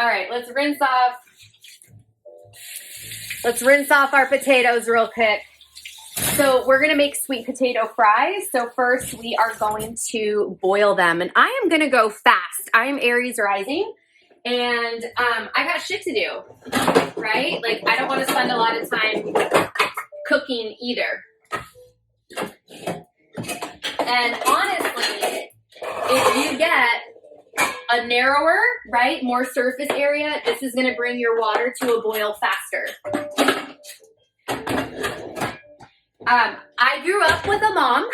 All right, let's rinse off our potatoes real quick. So we're gonna make sweet potato fries. So first we are going to boil them, and I am gonna go fast. I am Aries rising, and I got shit to do, right? Like, I don't want to spend a lot of time cooking either. And honestly, if you get a narrower, right, more surface area, this is going to bring your water to a boil faster. I grew up with a mom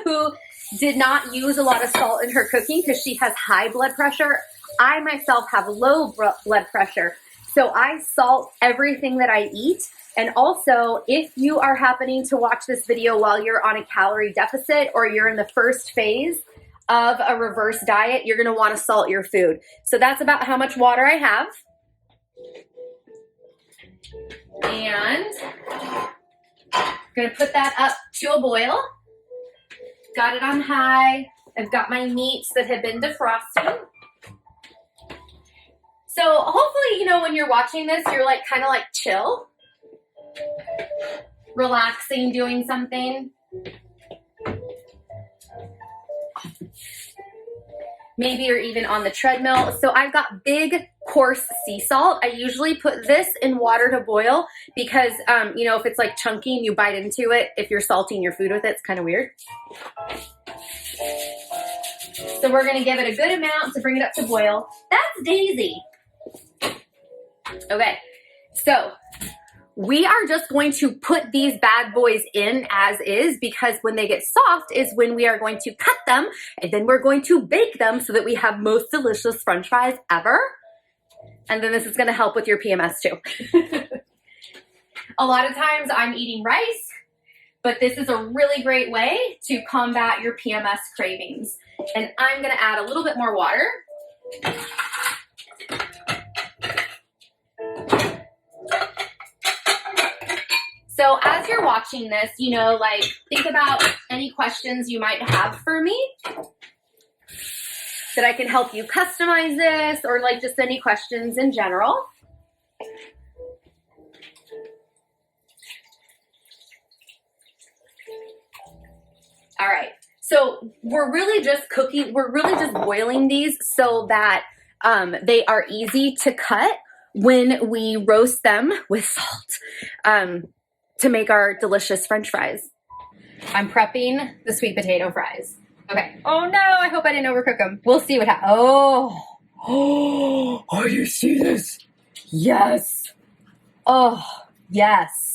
who did not use a lot of salt in her cooking because she has high blood pressure. I myself have low blood pressure, so I salt everything that I eat. And also, if you are happening to watch this video while you're on a calorie deficit or you're in the first phase of a reverse diet, you're gonna wanna salt your food. So that's about how much water I have. And I'm gonna put that up to a boil. Got it on high. I've got my meats that have been defrosting. So hopefully, you know, when you're watching this, you're like kind of like chill, relaxing, doing something. Maybe you're even on the treadmill. So I've got big, coarse sea salt. I usually put this in water to boil because, you know, if it's like chunky and you bite into it, if you're salting your food with it, it's kind of weird. So we're gonna give it a good amount to bring it up to boil. That's Daisy. Okay, so we are just going to put these bad boys in as is, because when they get soft is when we are going to cut them, and then we're going to bake them so that we have most delicious French fries ever. And then this is gonna help with your PMS too. A lot of times I'm eating rice, but this is a really great way to combat your PMS cravings. And I'm gonna add a little bit more water. So as you're watching this, you know, like, think about any questions you might have for me that I can help you customize this, or like just any questions in general. All right, so we're really just boiling these so that they are easy to cut when we roast them with salt. To make our delicious French fries. I'm prepping the sweet potato fries. Okay. Oh no, I hope I didn't overcook them. We'll see what happens. Oh, you see this? Yes. Oh, yes.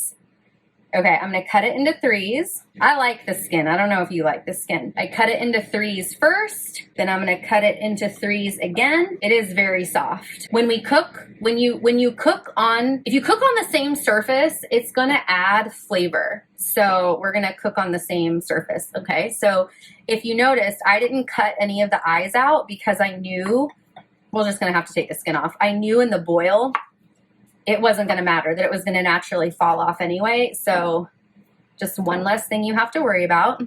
Okay, I'm gonna cut it into threes. I like the skin. I don't know if you like the skin. I cut it into threes first, then I'm gonna cut it into threes again. It is very soft. When we cook, if you cook on the same surface, it's gonna add flavor. So we're gonna cook on the same surface, okay? So if you noticed, I didn't cut any of the eyes out because I knew, we're just gonna have to take the skin off. I knew in the boil, it wasn't going to matter, that it was going to naturally fall off anyway. So just one less thing you have to worry about.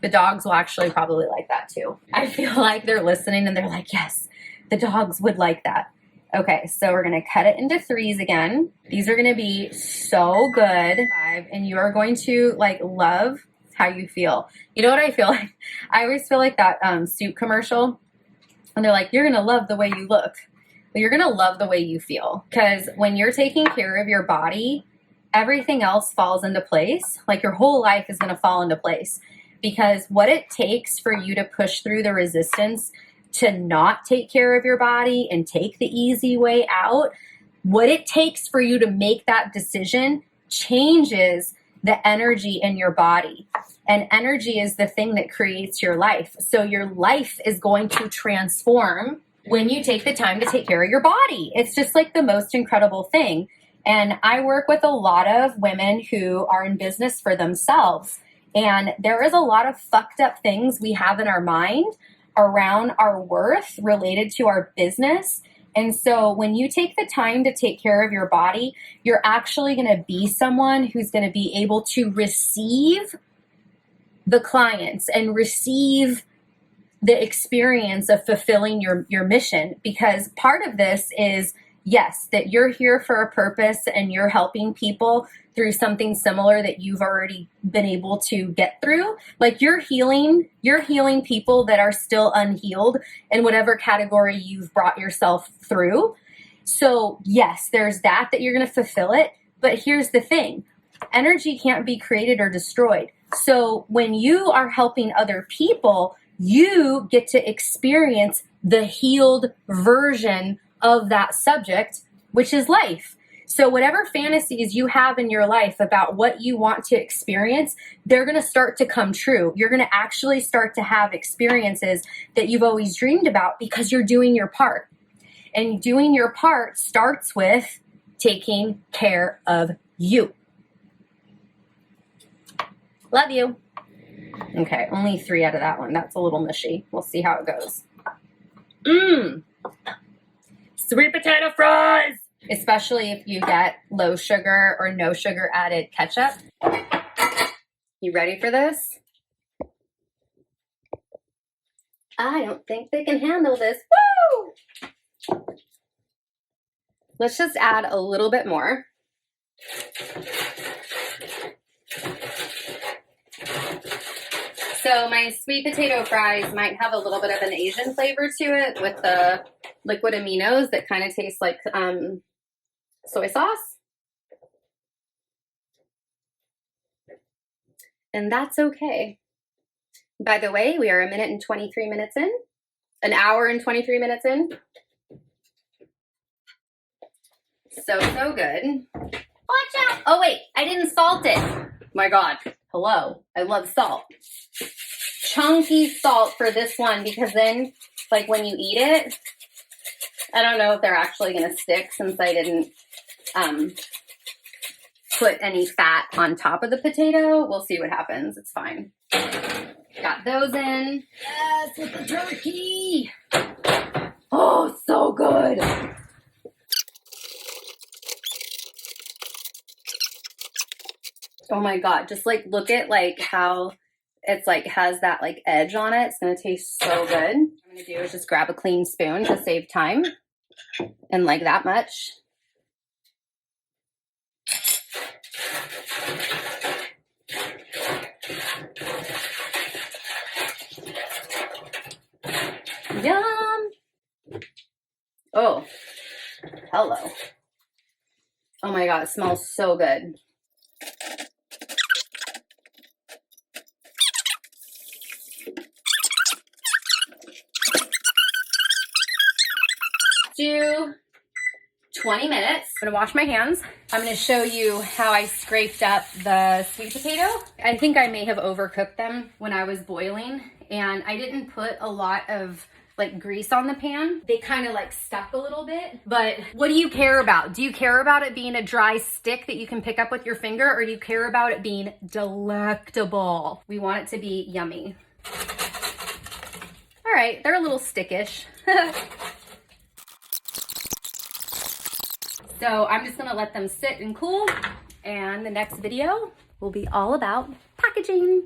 The dogs will actually probably like that too. I feel like they're listening and they're like, yes, the dogs would like that. Okay, so we're going to cut it into threes again. These are going to be so good. And you are going to like love how you feel. You know what I feel like? I always feel like that soup commercial. And they're like, you're going to love the way you look. You're going to love the way you feel, because when you're taking care of your body, everything else falls into place. Like, your whole life is going to fall into place, because what it takes for you to push through the resistance to not take care of your body and take the easy way out, what it takes for you to make that decision changes the energy in your body. And energy is the thing that creates your life. So your life is going to transform when you take the time to take care of your body. It's just like the most incredible thing. And I work with a lot of women who are in business for themselves. And there is a lot of fucked up things we have in our mind around our worth related to our business. And so when you take the time to take care of your body, you're actually going to be someone who's going to be able to receive the clients and receive the experience of fulfilling your mission, because part of this is, yes, that you're here for a purpose and you're helping people through something similar that you've already been able to get through. Like you're healing people that are still unhealed in whatever category you've brought yourself through. So yes, there's that you're going to fulfill it. But here's the thing. Energy can't be created or destroyed. So when you are helping other people, you get to experience the healed version of that subject, which is life. So whatever fantasies you have in your life about what you want to experience, they're going to start to come true. You're going to actually start to have experiences that you've always dreamed about because you're doing your part. And doing your part starts with taking care of you. Love you. Okay, only 3 out of that one. That's a little mushy. We'll see how it goes. Sweet potato fries! Especially if you get low sugar or no sugar added ketchup. You ready for this? I don't think they can handle this. Woo! Let's just add a little bit more. So my sweet potato fries might have a little bit of an Asian flavor to it with the liquid aminos that kind of taste like soy sauce. And that's okay. By the way, we are 1 minute and 23 minutes in. 1 hour and 23 minutes in. So good. Watch out! Oh wait, I didn't salt it. My God, hello, I love salt. Chunky salt for this one, because then, like when you eat it, I don't know if they're actually gonna stick since I didn't put any fat on top of the potato. We'll see what happens, it's fine. Got those in. Yes, with the turkey. Oh, so good. Oh my God, just like look at like how it's like has that like edge on it. It's gonna taste so good. What I'm gonna do is just grab a clean spoon to save time, and like that much. Yum! Oh, hello. Oh my God, it smells so good. Do 20 minutes. I'm gonna wash my hands. I'm gonna show you how I scraped up the sweet potato. I think I may have overcooked them when I was boiling, and I didn't put a lot of like grease on the pan. They kind of like stuck a little bit. But what do you care about? Do you care about it being a dry stick that you can pick up with your finger, or do you care about it being delectable? We want it to be yummy. All right, they're a little stickish. So I'm just gonna let them sit and cool, and the next video will be all about packaging.